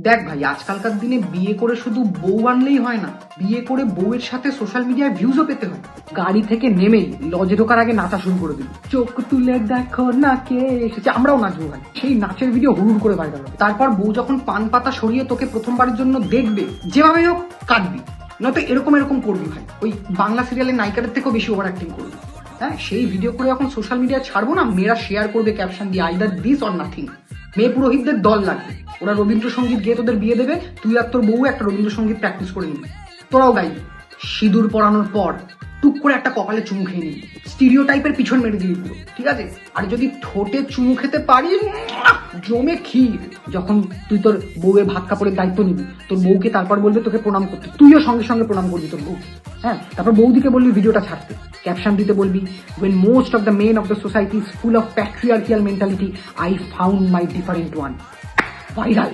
দেখ ভাই, আজকালকার দিনে বিয়ে করে শুধু বউ আনলেই হয় না, বিয়ে করে বউয়ের সাথে সোশ্যাল মিডিয়ায় ভিউজও পেতে হয়। গাড়ি থেকে নেমেই লজে ঢোকার আগে নাচা শুরু করে দিল, চোখ তুলে দেখো না কে এসেছে, আমরাও নাচবো ভাই। সেই নাচের ভিডিও হুড় করে ভাইরাল হবে। তারপর বউ যখন পান পাতা সরিয়ে তোকে প্রথমবারের জন্য দেখবে, যেভাবে হোক কাটবি, নয়তো এরকম এরকম করবি ভাই, ওই বাংলা সিরিয়ালের নায়িকাদের থেকেও বেশি ওভার অ্যাক্টিং করবি। হ্যাঁ, সেই ভিডিও করে যখন সোশ্যাল মিডিয়ায় ছাড়বো না, মেয়েরা শেয়ার করবে ক্যাপশন দিয়ে আইদার দিস অর নাথিং। মেয়ে পুরোহিতদের দল লাগবে, ওরা রবীন্দ্রসঙ্গীত গিয়ে তোদের বিয়ে দেবে, তুই আর তোর বউ একটা রবীন্দ্রসঙ্গীত প্র্যাকটিস করে নিবি, তোরাও গাইবি। সিঁদুর পরানোর পর টুক করে একটা কপালে চুমু খেয়ে নিবি, স্টিরিও টাইপের পিছন মেরে দিবি পুরো, ঠিক আছে? আর যদি ঠোঁটে চুমু খেতে পারিস, জমে ক্ষীর। যখন তুই তোর বউয়ের ভাত কাপড়ের দায়িত্ব নিবি, তোর বউকে তারপর বলবে তোকে প্রণাম করতে, তুইও সঙ্গে সঙ্গে প্রণাম করবি তোর বউকে। হ্যাঁ, তারপর বৌদিকে বলবি ভিডিওটা ছাড়তে, ক্যাপশন দিতে বলবি, when most of the men of the society is full of patriarchal mentality, I found my different one. Viral.